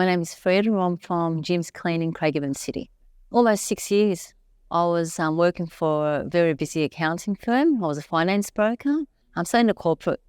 My name is Frieda. I'm from Jim's Cleaning, Craigieburn City. Almost 6 years. I was working for a very busy accounting firm. I was a finance broker. I'm so in the corporate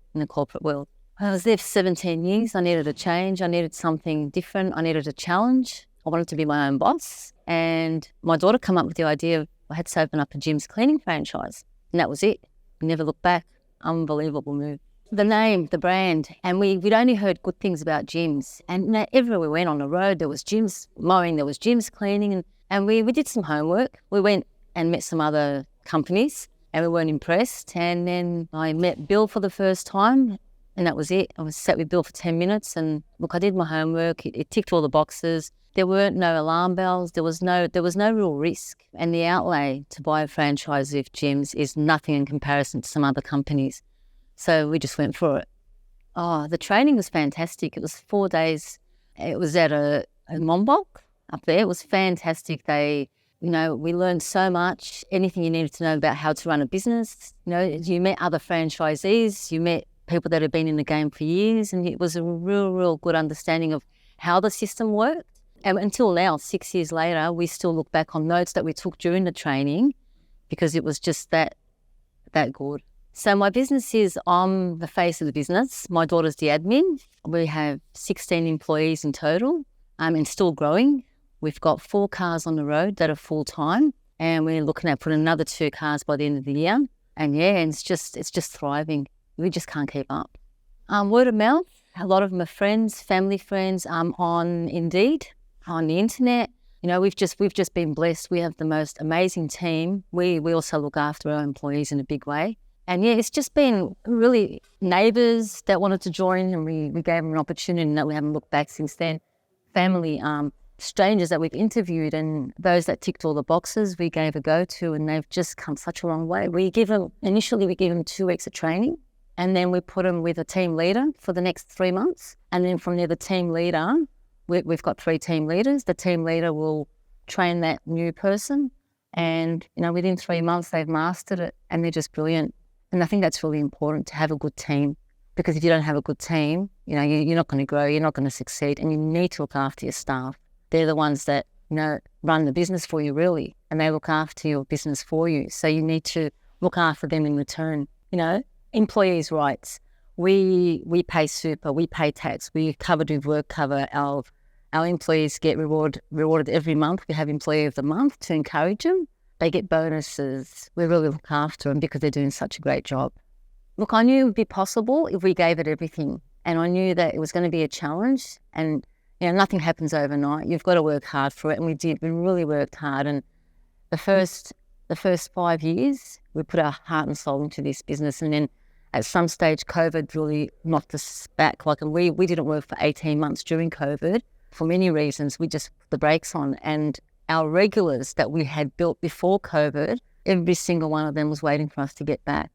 world. I was there for 17 years. I needed a change. I needed something different. I needed a challenge. I wanted to be my own boss. And my daughter came up with the idea of I had to open up a Jim's Cleaning franchise. And that was it. Never looked back. Unbelievable move. The name, the brand, and we'd only heard good things about Jim's. And everywhere we went on the road, there was Jim's mowing, there was Jim's cleaning. And we did some homework. We went and met some other companies and we weren't impressed. And then I met Bill for the first time and that was it. I was sat with Bill for 10 minutes and look, I did my homework. It ticked all the boxes. There weren't no alarm bells. There was no real risk. And the outlay to buy a franchise of Jim's is nothing in comparison to some other companies. So we just went for it. Oh, the training was fantastic. It was 4 days. It was at a Monbulk up there. It was fantastic. We learned so much, anything you needed to know about how to run a business. You met other franchisees, you met people that had been in the game for years, and it was a real good understanding of how the system worked. And until now, 6 years later, we still look back on notes that we took during the training because it was just that good. So my business is, I'm the face of the business. My daughter's the admin. We have 16 employees in total and still growing. We've got 4 cars on the road that are full-time and we're looking at putting another 2 cars by the end of the year. And it's just thriving. We just can't keep up. Word of mouth, a lot of them are friends, family friends, on Indeed, on the internet. We've just been blessed. We have the most amazing team. We also look after our employees in a big way. And it's just been really neighbours that wanted to join and we gave them an opportunity and that we haven't looked back since then. Family, strangers that we've interviewed and those that ticked all the boxes we gave a go to and they've just come such a long way. Initially we give them 2 weeks of training and then we put them with a team leader for the next 3 months. And then from there, the team leader, we've got 3 team leaders. The team leader will train that new person and, within 3 months they've mastered it and they're just brilliant. And I think that's really important to have a good team because if you don't have a good team, you're not going to grow, you're not going to succeed and you need to look after your staff. They're the ones that, run the business for you really and they look after your business for you. So you need to look after them in return. Employees' rights. We pay super, we pay tax, we're covered with work cover. Our employees get rewarded every month. We have Employee of the Month to encourage them. They get bonuses. We really look after them because they're doing such a great job. Look, I knew it would be possible if we gave it everything. And I knew that it was going to be a challenge. And, nothing happens overnight. You've got to work hard for it. And we did. We really worked hard. And the first 5 years, we put our heart and soul into this business. And then at some stage, COVID really knocked us back. We didn't work for 18 months during COVID. For many reasons, we just put the brakes on. And our regulars that we had built before COVID, every single one of them was waiting for us to get back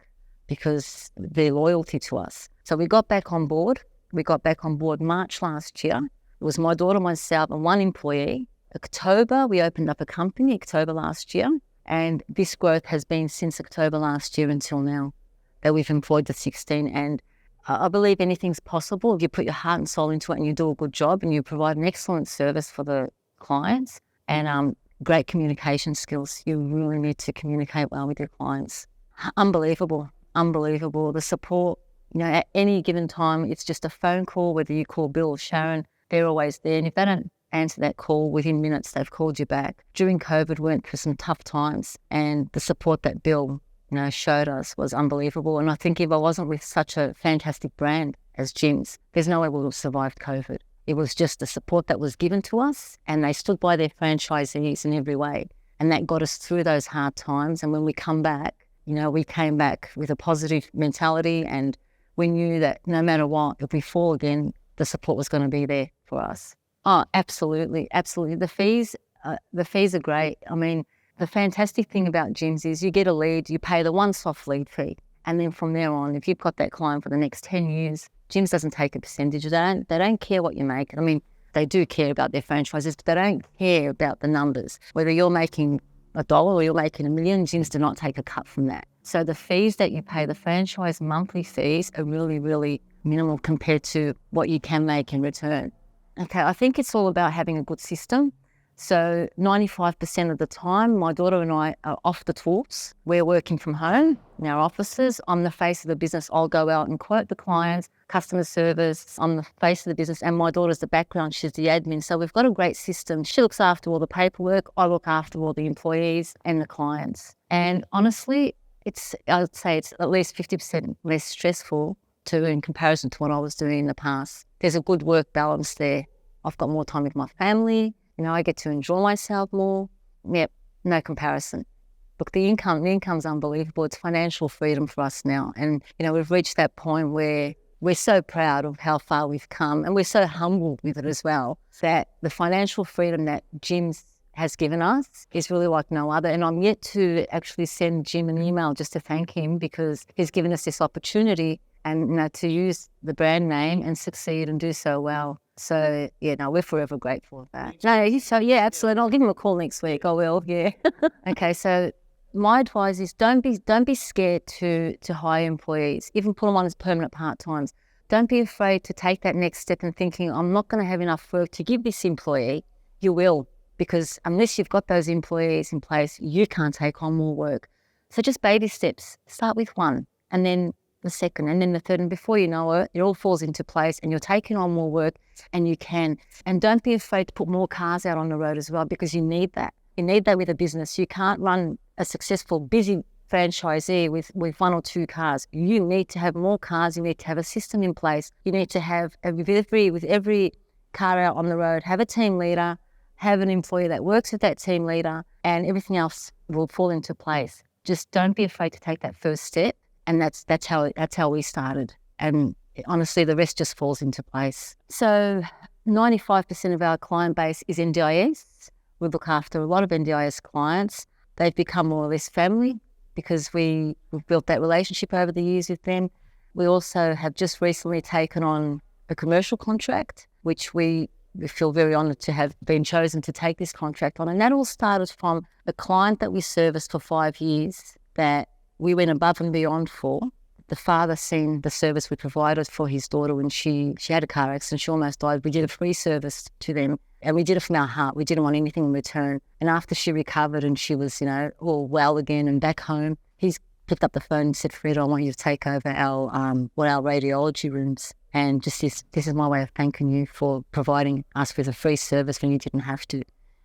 because their loyalty to us. So we got back on board. We got back on board March last year. It was my daughter, myself, and 1 employee. October, we opened up a company, October last year. And this growth has been since October last year until now that we've employed the 16. And I believe anything's possible if you put your heart and soul into it and you do a good job and you provide an excellent service for the clients. And great communication skills. You really need to communicate well with your clients. Unbelievable. The support, at any given time, it's just a phone call, whether you call Bill or Sharon, they're always there. And if they don't answer that call within minutes, they've called you back. During COVID, we went through some tough times and the support that Bill, showed us was unbelievable. And I think if I wasn't with such a fantastic brand as Jim's, there's no way we would have survived COVID. It was just the support that was given to us and they stood by their franchisees in every way. And that got us through those hard times. And when we come back, we came back with a positive mentality and we knew that no matter what, if we fall again, the support was going to be there for us. Oh, absolutely. The fees are great. I mean, the fantastic thing about Jim's is you get a lead, you pay the 1 soft lead fee. And then from there on, if you've got that client for the next 10 years, Jim's doesn't take a percentage. They don't care what you make. I mean, they do care about their franchises, but they don't care about the numbers. Whether you're making $1 or you're making $1 million, Jim's do not take a cut from that. So the fees that you pay, the franchise monthly fees, are really, really minimal compared to what you can make in return. Okay, I think it's all about having a good system. So 95% of the time, my daughter and I are off the tools. We're working from home in our offices. I'm the face of the business. I'll go out and quote the clients, customer service. I'm the face of the business, and my daughter's the background. She's the admin. So we've got a great system. She looks after all the paperwork. I look after all the employees and the clients. And honestly, I would say it's at least 50% less stressful in comparison to what I was doing in the past. There's a good work balance there. I've got more time with my family. I get to enjoy myself more. Yep, no comparison. Look, the income's unbelievable. It's financial freedom for us now. And, we've reached that point where we're so proud of how far we've come, and we're so humbled with it as well, that the financial freedom that Jim's has given us is really like no other. And I'm yet to actually send Jim an email just to thank him, because he's given us this opportunity and to use the brand name and succeed and do so well. So, we're forever grateful for that. No, so yeah, absolutely. I'll give him a call next week. I will, yeah. Okay, so my advice is don't be scared to hire employees, even put them on as permanent part-times. Don't be afraid to take that next step and thinking, I'm not going to have enough work to give this employee. You will, because unless you've got those employees in place, you can't take on more work. So just baby steps. Start with one, and then the second, and then the third, and before you know it, it all falls into place and you're taking on more work, and you can. And don't be afraid to put more cars out on the road as well, because you need that. You need that with a business. You can't run a successful, busy franchisee with one or two cars. You need to have more cars. You need to have a system in place. You need to have, with every car out on the road, have a team leader, have an employee that works with that team leader, and everything else will fall into place. Just don't be afraid to take that first step. And that's how we started. And honestly, the rest just falls into place. So 95% of our client base is NDIS. We look after a lot of NDIS clients. They've become more or less family because we've built that relationship over the years with them. We also have just recently taken on a commercial contract, which we feel very honoured to have been chosen to take this contract on. And that all started from a client that we serviced for 5 years that we went above and beyond for. The father seen the service we provided for his daughter when she had a car accident. She almost died. We did a free service to them, and we did it from our heart. We didn't want anything in return. And after she recovered and she was, all well again and back home, he's picked up the phone and said, Frieda, I want you to take over our radiology rooms. And just this is my way of thanking you for providing us with a free service when you didn't have to.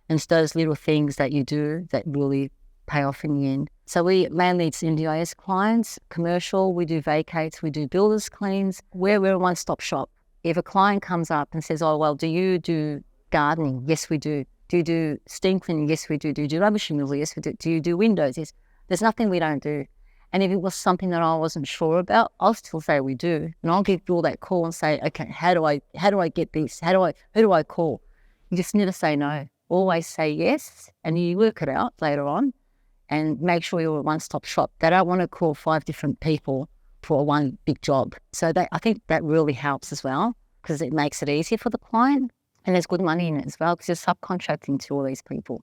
And it's those little things that you do that really pay off in the end. So we mainly it's NDIS clients, commercial, we do vacates, we do builders cleans. We're a one-stop shop. If a client comes up and says, oh, well, do you do gardening? Yes, we do. Do you do steam cleaning? Yes, we do. Do you do rubbish removal? Yes, we do. Do you do windows? Yes. There's nothing we don't do. And if it was something that I wasn't sure about, I'll still say we do. And I'll give you all that call and say, okay, how do I get this? Who do I call? You just never say no. Always say yes, and you work it out later on. And make sure you're a one-stop shop. They don't want to call 5 different people for one big job. So I think that really helps as well, because it makes it easier for the client, and there's good money in it as well, because you're subcontracting to all these people.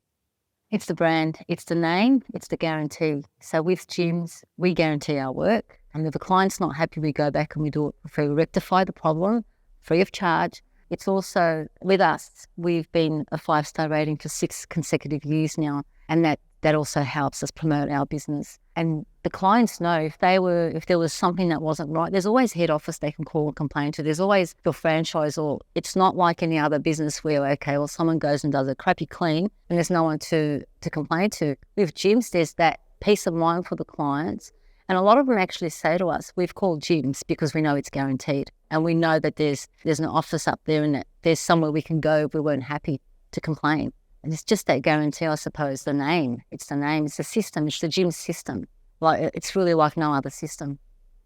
It's the brand, it's the name, it's the guarantee. So with gyms, we guarantee our work, and if the client's not happy, we go back and we do it free. We rectify the problem free of charge. It's also, with us, we've been a 5-star rating for 6 consecutive years now, and that also helps us promote our business. And the clients know if there was something that wasn't right, there's always head office they can call and complain to. There's always your franchise, or it's not like any other business where, okay, well, someone goes and does a crappy clean and there's no one to complain to. With gyms, there's that peace of mind for the clients. And a lot of them actually say to us, we've called gyms because we know it's guaranteed. And we know that there's an office up there and that there's somewhere we can go if we weren't happy to complain. And it's just that guarantee, I suppose, the name. It's the name, it's the system, it's the gym system. Like, it's really like no other system.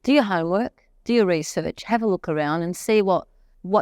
Do your homework, do your research, have a look around and see what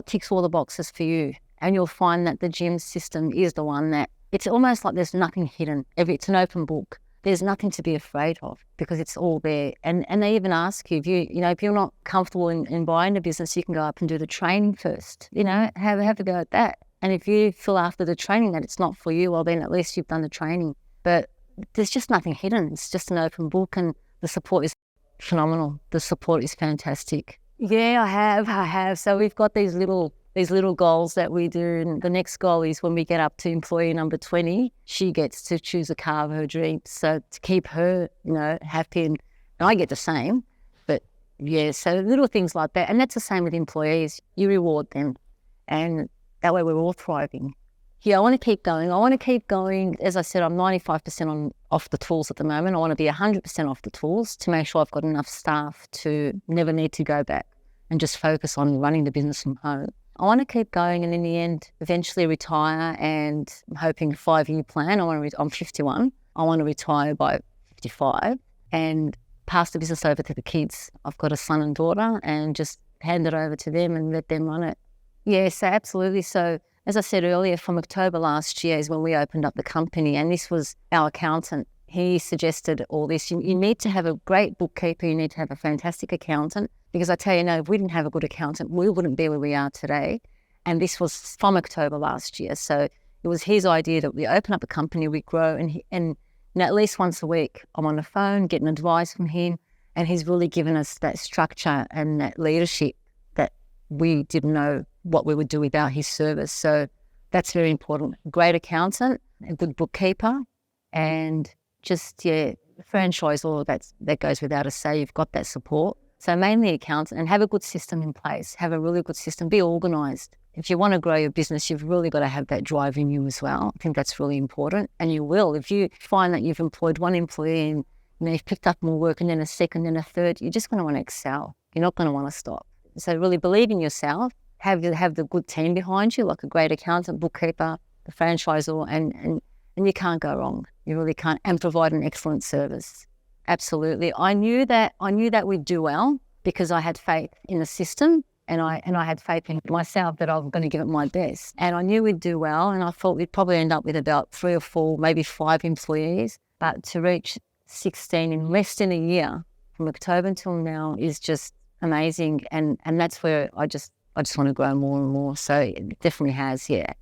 ticks all the boxes for you. And you'll find that the gym system is the one that, it's almost like there's nothing hidden. It's an open book. There's nothing to be afraid of because it's all there. And they even ask you, if you're not comfortable in buying a business, you can go up and do the training first. Have a go at that. And if you feel after the training that it's not for you, well, then at least you've done the training. But there's just nothing hidden. It's just an open book, and the support is phenomenal. The support is fantastic. Yeah, I have. So we've got these little these little goals that we do. And the next goal is when we get up to employee number 20, she gets to choose a car of her dreams. So to keep her, happy, and I get the same. But yeah, so little things like that. And that's the same with employees. You reward them, and that way we're all thriving. Yeah, I want to keep going. As I said, I'm 95% off the tools at the moment. I want to be 100% off the tools to make sure I've got enough staff to never need to go back and just focus on running the business from home. I want to keep going, and in the end, eventually retire. And I'm hoping a 5-year plan. I'm 51. I want to retire by 55 and pass the business over to the kids. I've got a son and daughter, and just hand it over to them and let them run it. Yeah, so absolutely. So as I said earlier, from October last year is when we opened up the company, and this was our accountant. He suggested all this. You need to have a great bookkeeper. You need to have a fantastic accountant, because I tell you, if we didn't have a good accountant, we wouldn't be where we are today. And this was from October last year. So it was his idea that we open up a company, we grow, and at least once a week, I'm on the phone getting advice from him, and he's really given us that structure and that leadership that we didn't know what we would do without his service. So that's very important. Great accountant, a good bookkeeper, and just, franchise, all of that goes without a say. You've got that support. So mainly accountant, and have a good system in place. Have a really good system. Be organised. If you want to grow your business, you've really got to have that drive in you as well. I think that's really important. And you will. If you find that you've employed one employee and you've picked up more work, and then a second and a third, you're just going to want to excel. You're not going to want to stop. So really believe in yourself. Have the good team behind you, like a great accountant, bookkeeper, the franchisor, and you can't go wrong. You really can't. And provide an excellent service. Absolutely. I knew that we'd do well, because I had faith in the system, and I had faith in myself that I was going to give it my best. And I knew we'd do well, and I thought we'd probably end up with about 3 or 4, maybe 5 employees. But to reach 16 in less than a year, from October until now, is just amazing. And that's where I just want to grow more and more. So it definitely has, yeah.